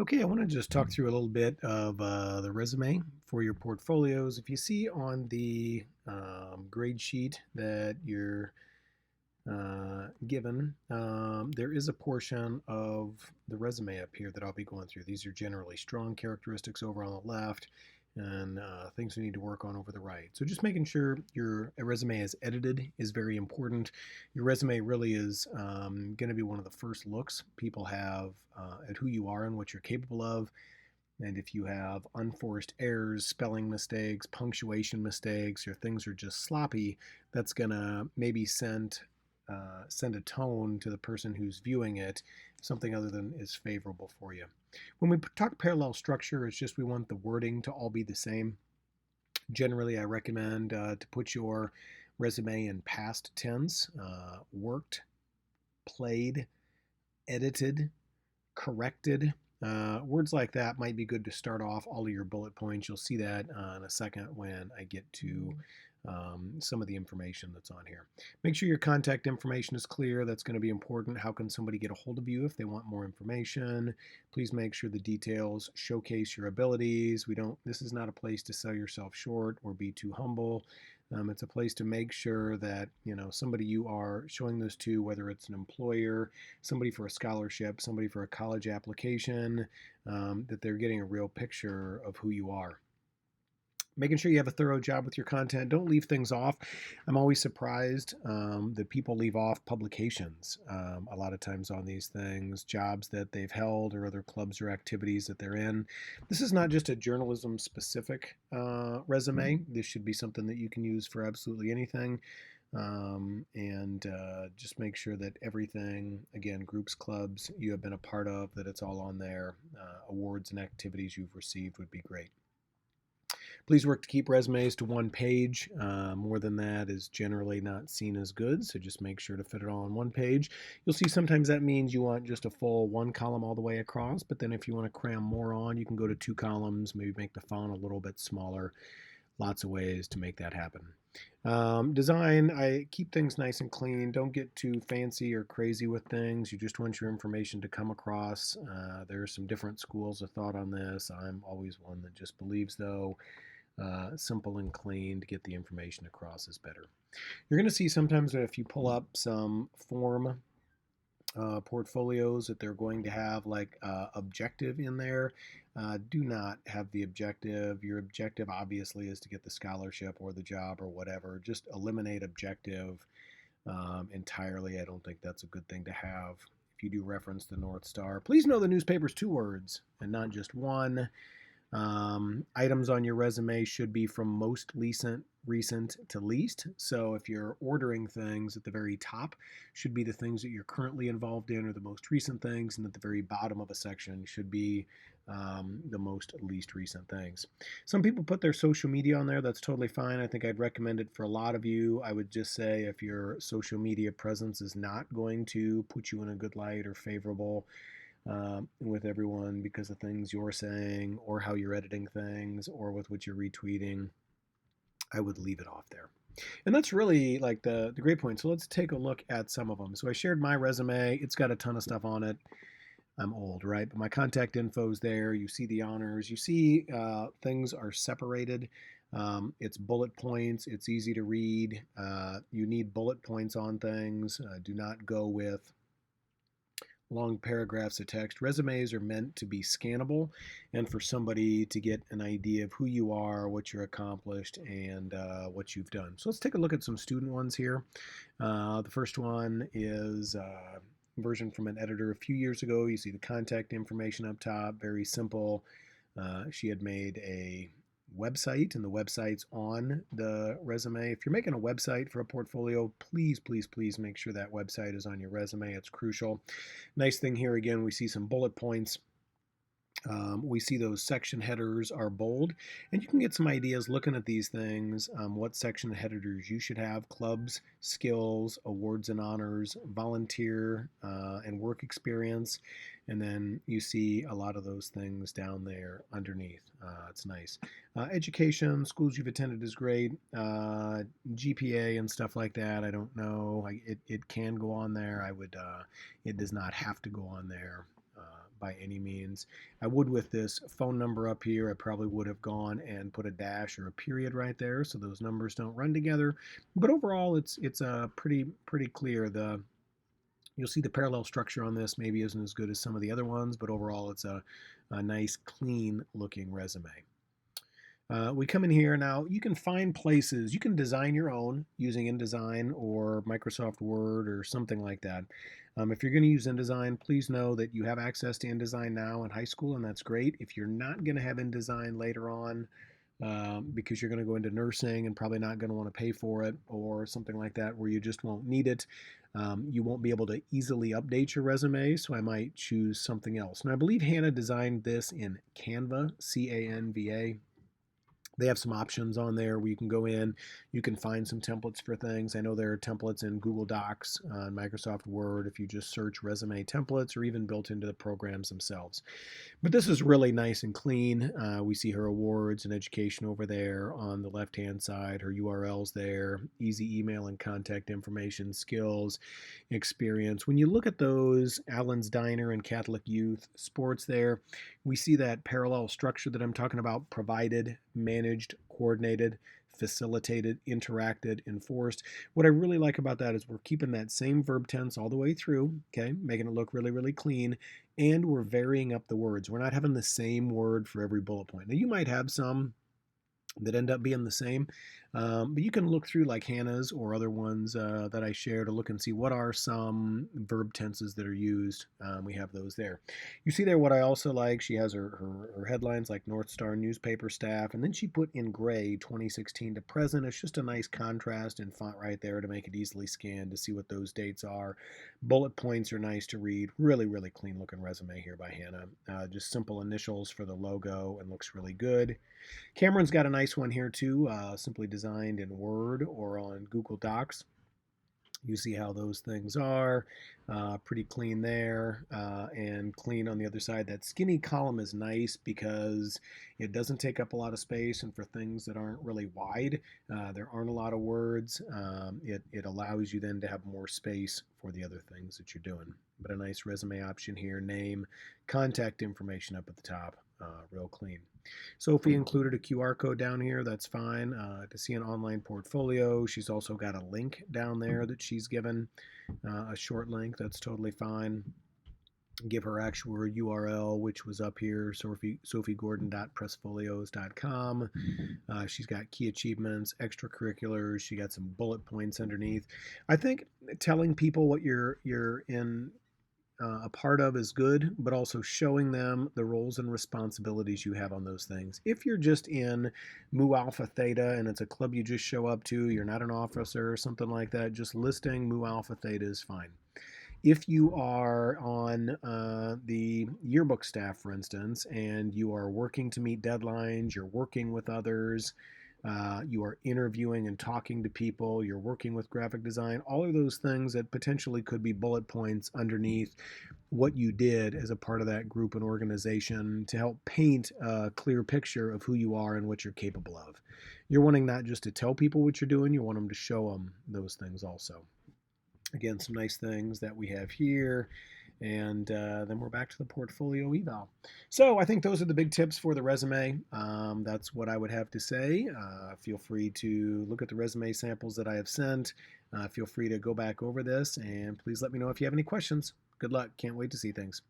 Okay, I want to just talk through a little bit of the resume for your portfolios. If you see on the grade sheet that you're given, there is a portion of the resume up here that I'll be going through. These are generally strong characteristics over on the left and things we need to work on over the right. So just making sure your resume is edited is very important. Your resume really is going to be one of the first looks people have at who you are and what you're capable of. And if you have unforced errors, spelling mistakes, punctuation mistakes, or things are just sloppy, that's going to maybe send a tone to the person who's viewing it, something other than is favorable for you. When we talk parallel structure, it's just we want the wording to all be the same. Generally, I recommend to put your resume in past tense, worked, played, edited, corrected. Words like that might be good to start off all of your bullet points. You'll see that in a second when I get to some of the information that's on here. Make sure your contact information is clear. That's going to be important. How can somebody get a hold of you if they want more information? Please make sure the details showcase your abilities. This is not a place to sell yourself short or be too humble. It's a place to make sure that somebody you are showing this to, whether it's an employer, somebody for a scholarship, somebody for a college application, that they're getting a real picture of who you are. Making sure you have a thorough job with your content. Don't leave things off. I'm always surprised that people leave off publications a lot of times on these things, jobs that they've held or other clubs or activities that they're in. This is not just a journalism specific resume. This should be something that you can use for absolutely anything. And just make sure that everything, again, groups, clubs you have been a part of, that it's all on there. Awards and activities you've received would be great. Please work to keep resumes to one page. More than that is generally not seen as good, so just make sure to fit it all on one page. You'll see sometimes that means you want just a full one column all the way across, but then if you want to cram more on, you can go to two columns, maybe make the font a little bit smaller. Lots of ways to make that happen. Design, I keep things nice and clean. Don't get too fancy or crazy with things. You just want your information to come across. There are some different schools of thought on this. I'm always one that just believes, though, simple and clean to get the information across is better. You're going to see sometimes that if you pull up some form portfolios that they're going to have like objective in there. Do not have the objective. Your objective obviously is to get the scholarship or the job or whatever. Just eliminate objective entirely. I don't think that's a good thing to have. If you do reference the North Star, please know the newspaper's two words and not just one. Items on your resume should be from most recent to least. So if you're ordering things, at the very top should be the things that you're currently involved in or the most recent things, and at the very bottom of a section should be the most least recent things. Some people put their social media on there. That's totally fine. I think I'd recommend it for a lot of you. I would just say if your social media presence is not going to put you in a good light or favorable with everyone because of things you're saying or how you're editing things or with what you're retweeting, I would leave it off there. And that's really like the great point. So let's take a look at some of them. So I shared my resume. It's got a ton of stuff on it. I'm old, right? But my contact info is there. You see the honors. You see things are separated. It's bullet points. It's easy to read. You need bullet points on things. Do not go with long paragraphs of text. Resumes are meant to be scannable and for somebody to get an idea of who you are, what you're accomplished, and what you've done. So let's take a look at some student ones here. The first one is a version from an editor a few years ago. You see the contact information up top, very simple. She had made a website, and the website's on the resume. If you're making a website for a portfolio, please, please, please make sure that website is on your resume. It's crucial. Nice thing here, again, we see some bullet points. We see those section headers are bold, and you can get some ideas looking at these things, what section headers you should have: clubs, skills, awards and honors, volunteer, and work experience. And then you see a lot of those things down there underneath. It's nice. Education, schools you've attended is great. GPA and stuff like that, I don't know. It can go on there. It does not have to go on there. by any means. I would with this phone number up here, I probably would have gone and put a dash or a period right there so those numbers don't run together. But overall, it's pretty clear. You'll see the parallel structure on this maybe isn't as good as some of the other ones, but overall it's a nice clean looking resume. We come in here now. You can find places. You can design your own using InDesign or Microsoft Word or something like that. If you're going to use InDesign, please know that you have access to InDesign now in high school, and that's great. If you're not going to have InDesign later on, because you're going to go into nursing and probably not going to want to pay for it or something like that where you just won't need it, you won't be able to easily update your resume, so I might choose something else. And I believe Hannah designed this in Canva, C-A-N-V-A. They have some options on there where you can go in, you can find some templates for things. I know there are templates in Google Docs, Microsoft Word, if you just search resume templates, or even built into the programs themselves. But this is really nice and clean. We see her awards and education over there on the left-hand side, her URLs there, easy email and contact information, skills, experience. When you look at those, Allen's Diner and Catholic Youth Sports there, we see that parallel structure that I'm talking about: provided, managed, coordinated, facilitated, interacted, enforced. What I really like about that is we're keeping that same verb tense all the way through, okay, making it look really, really clean, and we're varying up the words. We're not having the same word for every bullet point. Now, you might have some that end up being the same. But you can look through like Hannah's or other ones that I share to look and see what are some verb tenses that are used. We have those there. You see there what I also like. She has her headlines like North Star newspaper staff, and then she put in gray 2016 to present. It's just a nice contrast in font right there to make it easily scanned to see what those dates are. Bullet points are nice to read. Really, really clean looking resume here by Hannah. Just simple initials for the logo and looks really good. Cameron's got a nice one here too, simply designed in Word or on Google Docs. You see how those things are. Pretty clean there, and clean on the other side. That skinny column is nice because it doesn't take up a lot of space, and for things that aren't really wide, there aren't a lot of words, it allows you then to have more space for the other things that you're doing. But a nice resume option here: name, contact information up at the top, real clean. So if we included a QR code down here, that's fine. To see an online portfolio, she's also got a link down there that she's given, a short link. That's totally fine. Give her actual URL, which was up here, sophiegordon.pressfolios.com. She's got key achievements, extracurriculars. She got some bullet points underneath. I think telling people what you're in a part of is good, but also showing them the roles and responsibilities you have on those things. If you're just in Mu Alpha Theta and it's a club you just show up to, you're not an officer or something like that, just listing Mu Alpha Theta is fine. If you are on the yearbook staff, for instance, and you are working to meet deadlines, you're working with others, you are interviewing and talking to people, you're working with graphic design, all of those things that potentially could be bullet points underneath what you did as a part of that group and organization to help paint a clear picture of who you are and what you're capable of. You're wanting not just to tell people what you're doing, you want them to show them those things also. Again, some nice things that we have here. And then we're back to the portfolio eval. So I think those are the big tips for the resume. That's what I would have to say. Feel free to look at the resume samples that I have sent. Feel free to go back over this, and please let me know if you have any questions. Good luck. Can't wait to see things.